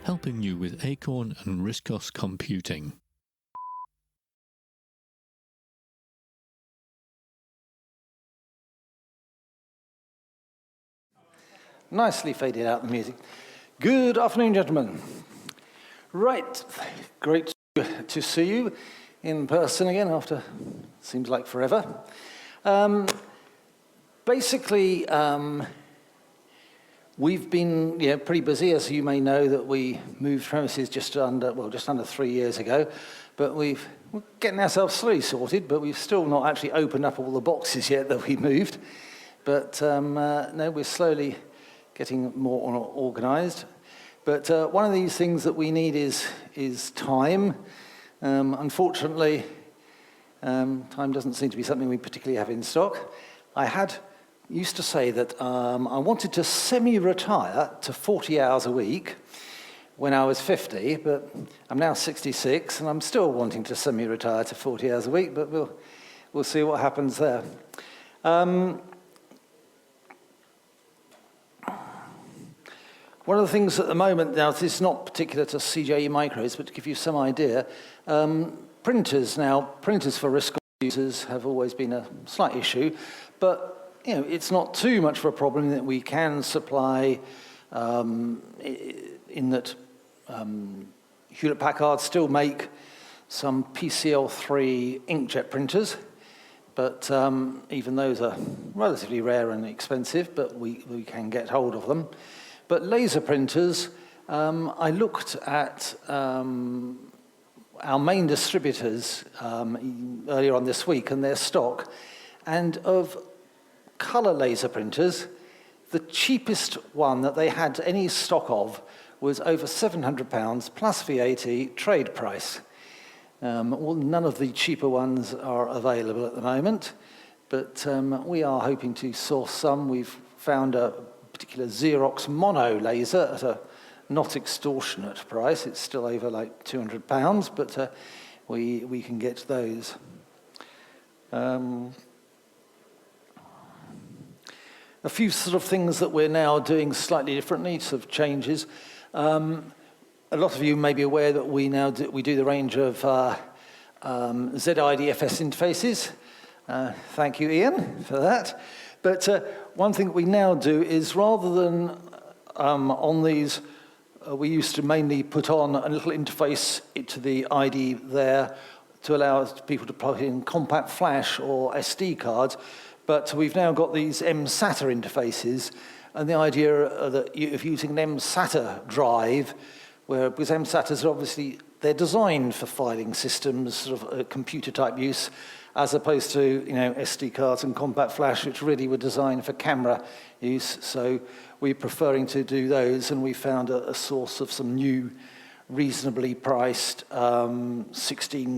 helping you with Acorn and RISCOS computing. Nicely faded out the music. Good afternoon, gentlemen. Right, great to see you in person again after, seems like forever. Basically, we've been pretty busy, as you may know, that we moved premises just under 3 years ago, but we're getting ourselves slowly sorted, but we've still not actually opened up all the boxes yet that we moved. But no, we're slowly getting more organised. But one of these things that we need is time. Unfortunately, time doesn't seem to be something we particularly have in stock. I used to say that I wanted to semi-retire to 40 hours a week when I was 50, but I'm now 66, and I'm still wanting to semi-retire to 40 hours a week, but we'll see what happens there. One of the things at the moment, now this is not particular to CJE Micros, but to give you some idea, printers for RISCOS users have always been a slight issue, but it's not too much of a problem that we can supply in that Hewlett-Packard still make some PCL3 inkjet printers, but even those are relatively rare and expensive, but we can get hold of them. But laser printers, I looked at our main distributors earlier on this week and their stock, and of colour laser printers, the cheapest one that they had any stock of was over £700 plus VAT trade price. Well, none of the cheaper ones are available at the moment, but we are hoping to source some. We've found a particular Xerox mono laser at a not extortionate price. It's still over like £200, but we can get those. A few sort of things that we're now doing slightly differently, sort of changes. A lot of you may be aware that we do the range of ZIDFS interfaces. Thank you, Ian, for that. But one thing we now do is, rather than on these, we used to mainly put on a little interface to the ID there to allow people to plug in compact flash or SD cards, but we've now got these mSATA interfaces, and the idea of using an mSATA drive, because mSATAs are obviously, they're designed for filing systems, sort of computer type use, as opposed to SD cards and compact flash, which really were designed for camera use. So we're preferring to do those, and we found a source of some new, reasonably priced 16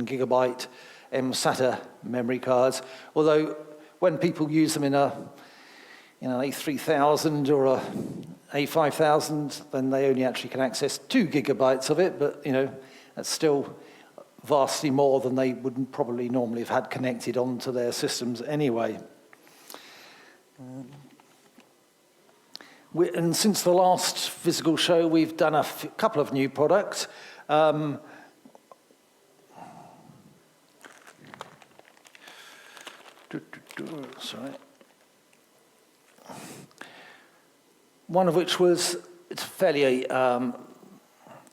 gigabyte mSATA memory cards. Although when people use them in a A3000 or a A5000, then they only actually can access 2 gigabytes of it, but that's still vastly more than they would probably normally have had connected onto their systems anyway. And since the last physical show, we've done a couple of new products. Sorry. One of which was, it's fairly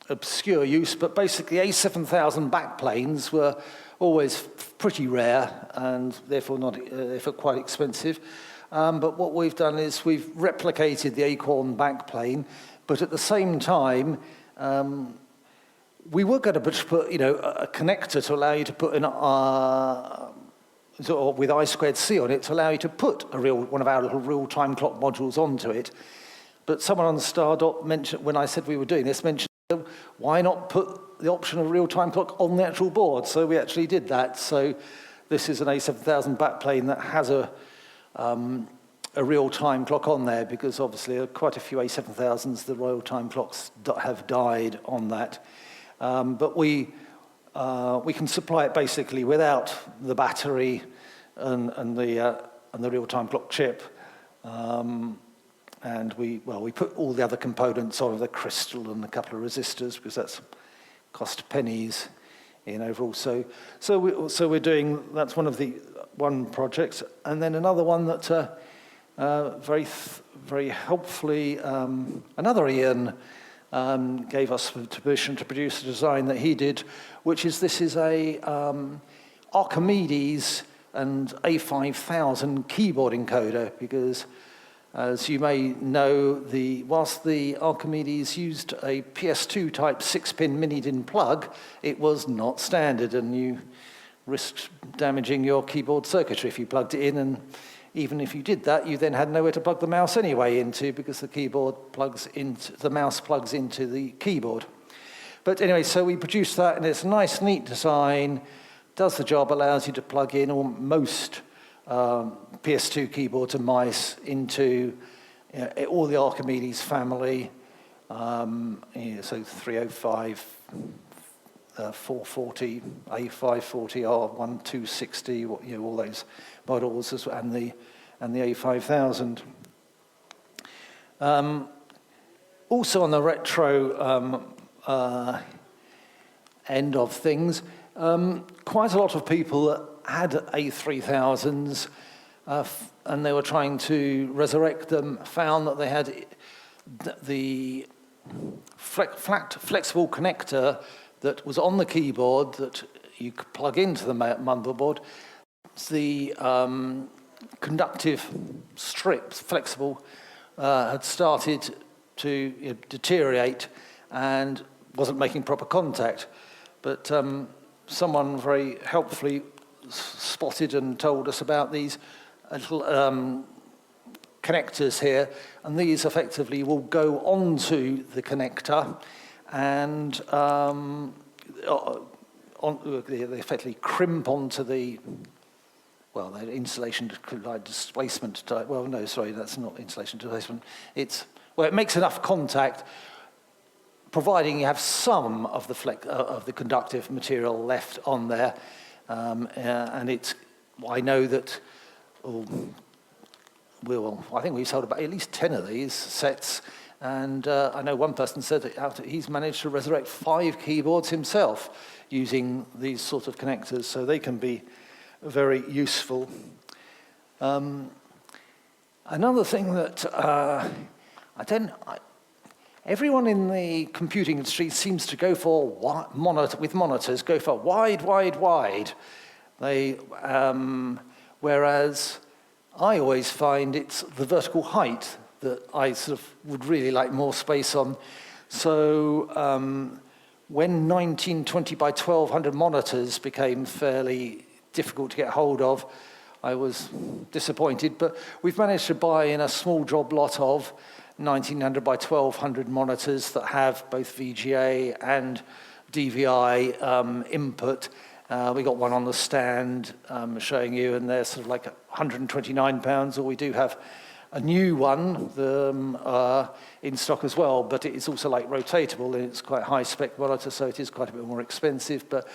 obscure use, but basically A7000 backplanes were always pretty rare and therefore quite expensive. But what we've done is we've replicated the Acorn backplane, but at the same time, we were going to put a connector to allow you to put in with I2C on it to allow you to put one of our little real-time clock modules onto it. But someone on Stardot mentioned, when I said we were doing this, mentioned, why not put the option of real-time clock on the actual board? So we actually did that. So this is an A7000 backplane that has a real-time clock on there, because obviously quite a few A7000s, the real-time clocks have died on that. But we can supply it basically without the battery and the real-time clock chip. And we put all the other components on, the crystal and a couple of resistors, because that's cost pennies in overall. So we're doing, that's one project. And then another one that very helpfully, another Ian gave us permission to produce a design that he did, which is, this is a Archimedes and A5000 keyboard encoder, because as you may know, whilst the Archimedes used a PS2 type 6-pin mini-DIN plug, it was not standard, and you risked damaging your keyboard circuitry if you plugged it in, and even if you did that, you then had nowhere to plug the mouse anyway into, because the mouse plugs into the keyboard. But anyway, so we produced that, and it's a nice, neat design, does the job, allows you to plug in most PS2 keyboards and mice into all the Archimedes family, so 305, 440, A540, R1, 260, all those models, and the A5000. Also on the retro end of things, quite a lot of people had A3000s and they were trying to resurrect them, found that they had the flexible connector that was on the keyboard that you could plug into the motherboard. The conductive strips, flexible, had started to deteriorate and wasn't making proper contact. But someone very helpfully spotted and told us about these little connectors here, and these effectively will go onto the connector and they effectively crimp onto the insulation displacement type. Well, no, sorry, that's not insulation displacement. It makes enough contact, providing you have some of the conductive material left on there. And I know that, I think we've sold about at least 10 of these sets, and I know one person said that he's managed to resurrect 5 keyboards himself using these sort of connectors, so they can be very useful. Another thing that everyone in the computing industry seems to go for monitors, go for wide. Whereas I always find it's the vertical height that I sort of would really like more space on. So when 1920 by 1200 monitors became fairly difficult to get hold of, I was disappointed, but we've managed to buy in a small job lot of 1900 by 1200 monitors that have both VGA and DVI input. We got one on the stand showing you, and they're sort of like £129, or we do have a new one in stock as well, but it's also like rotatable, and it's quite a high-spec monitor, so it is quite a bit more expensive, but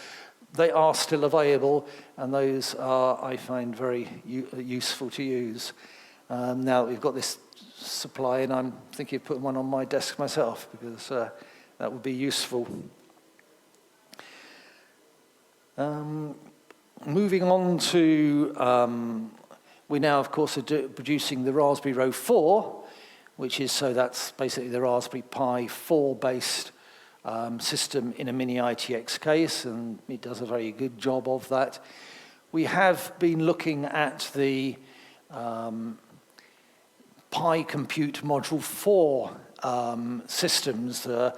they are still available, and those are, I find, very useful to use. Now that we've got this supply, and I'm thinking of putting one on my desk myself, because that would be useful. Moving on to, we now, of course, are producing the Raspberry Pi 4, that's basically the Raspberry Pi 4-based system in a mini ITX case, and it does a very good job of that. We have been looking at the Pi Compute Module 4 systems. A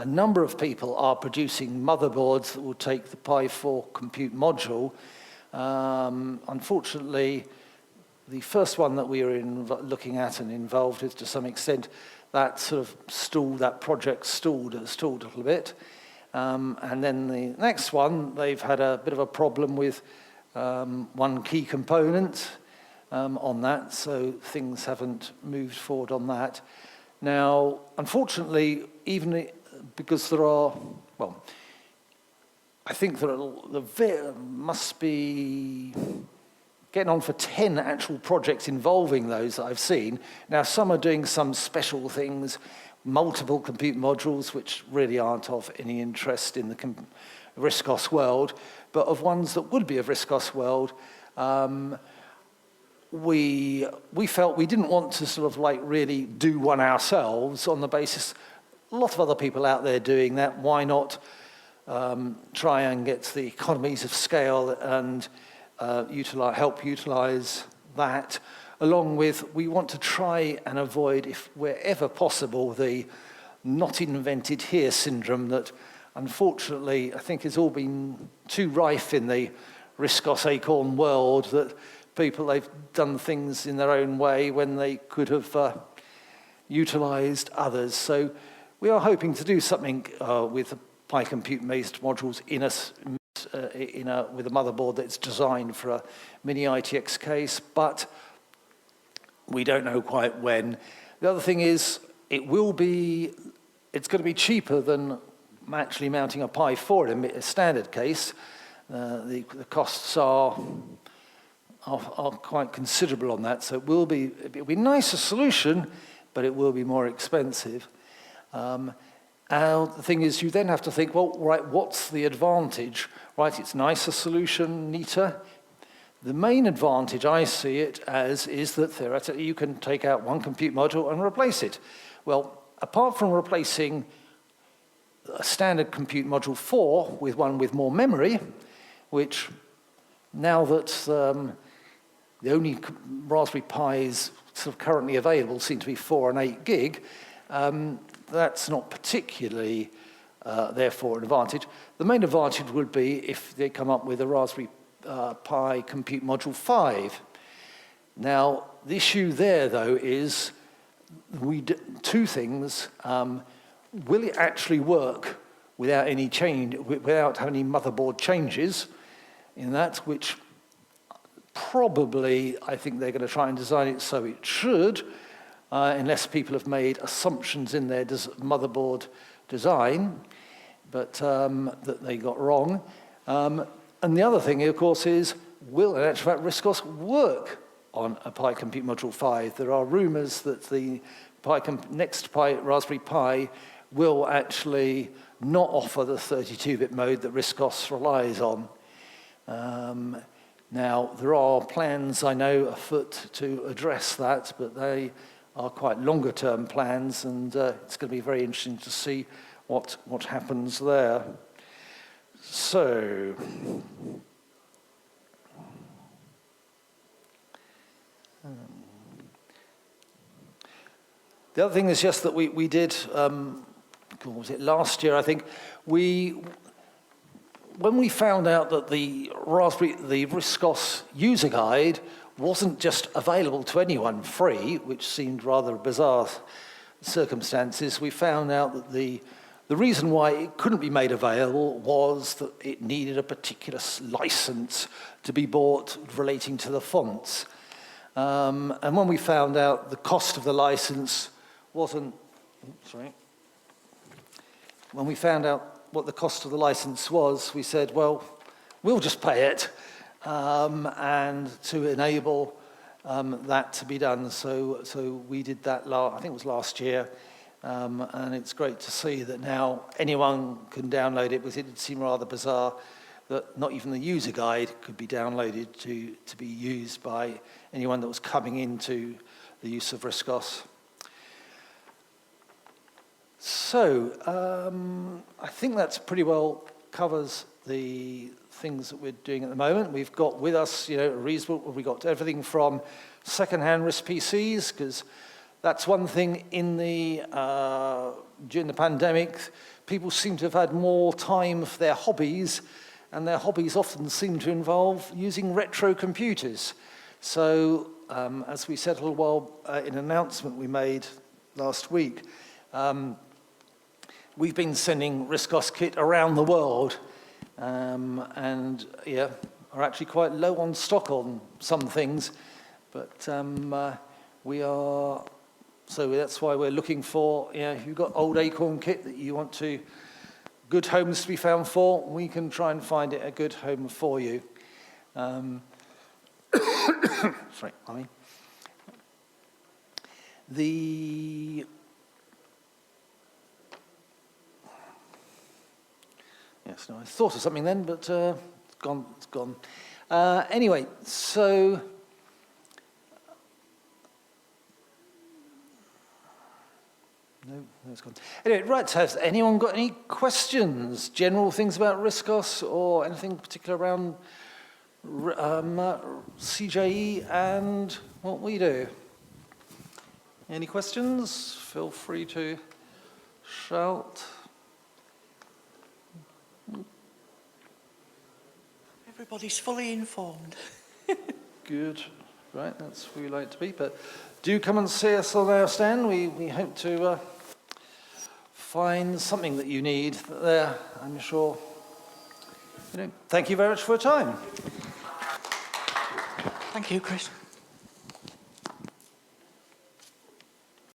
number of people are producing motherboards that will take the Pi 4 Compute Module. Unfortunately, the first one that we were looking at and involved with to some extent, that sort of stalled, that project stalled a little bit. And then the next one, they've had a bit of a problem with one key component on that, so things haven't moved forward on that. Now, unfortunately, even because there are, I think there must be getting on for 10 actual projects involving those that I've seen. Now, some are doing some special things, multiple compute modules, which really aren't of any interest in the RISC-OS world, but of ones that would be of RISC-OS world, we felt we didn't want to sort of like really do one ourselves on the basis, a lot of other people out there doing that, why not try and get the economies of scale and help utilize that, along with we want to try and avoid, if wherever possible, the not invented here syndrome that unfortunately I think has all been too rife in the RISC-OS Acorn world, that they've done things in their own way when they could have utilized others. So we are hoping to do something with Pi Compute-based modules with a motherboard that's designed for a mini ITX case, but we don't know quite when. The other thing is, it's going to be cheaper than actually mounting a Pi 4 in a standard case. The costs are quite considerable on that, so it'll be a nicer solution, but it will be more expensive. The thing is, you then have to think, well, right, what's the advantage? Right, it's nicer solution, neater. The main advantage I see it as is that theoretically you can take out one compute module and replace it. Well, apart from replacing a standard compute module 4 with one with more memory, which now that the only Raspberry Pis sort of currently available seem to be 4 and 8 gig, that's not particularly, therefore, an advantage. The main advantage would be if they come up with a Raspberry Pi Compute Module 5. Now, the issue there, though, is two things. Will it actually work without any change, without any motherboard changes in that, which probably I think they're going to try and design it so it should, unless people have made assumptions in their motherboard design, but that they got wrong. And the other thing, of course, is will, in actual fact, RISC-OS work on a Pi Compute Module 5? There are rumors that the next Raspberry Pi will actually not offer the 32-bit mode that RISC-OS relies on. Now, there are plans, I know, afoot to address that, but they are quite longer-term plans, and it's going to be very interesting to see what happens there. So, the other thing is just that we did, what was it, last year, I think, when we found out that the RISC-OS user guide wasn't just available to anyone free, which seemed rather bizarre circumstances, we found out that the reason why it couldn't be made available was that it needed a particular license to be bought relating to the fonts. And when we found out the cost of the license wasn't, when we found out what the cost of the license was, we said, well, we'll just pay it, and to enable that to be done. So we did that, I think it was last year, and it's great to see that now anyone can download it, because it did seem rather bizarre that not even the user guide could be downloaded to be used by anyone that was coming into the use of RISC-OS. So, I think that's pretty well covers the things that we're doing at the moment. We've got with us, we've got everything from second-hand RISC PCs, because that's one thing during the pandemic, people seem to have had more time for their hobbies, and their hobbies often seem to involve using retro computers. So, as we said a little while in an announcement we made last week, we've been sending RISC-OS kit around the world, and are actually quite low on stock on some things, but so that's why we're looking for, if you've got old Acorn kit that you want good homes to be found for, we can try and find it a good home for you. Sorry, I mean. The yes, no, I thought of something then, but it's gone. It's gone. Anyway, so no, it's gone. Anyway, right. Has anyone got any questions? General things about ROCC or anything particular around CJE and what we do? Any questions? Feel free to shout. Everybody's fully informed. Good. Right, that's where we like to be. But do come and see us on our stand. We hope to find something that you need there, I'm sure. Thank you very much for your time. Thank you, Chris.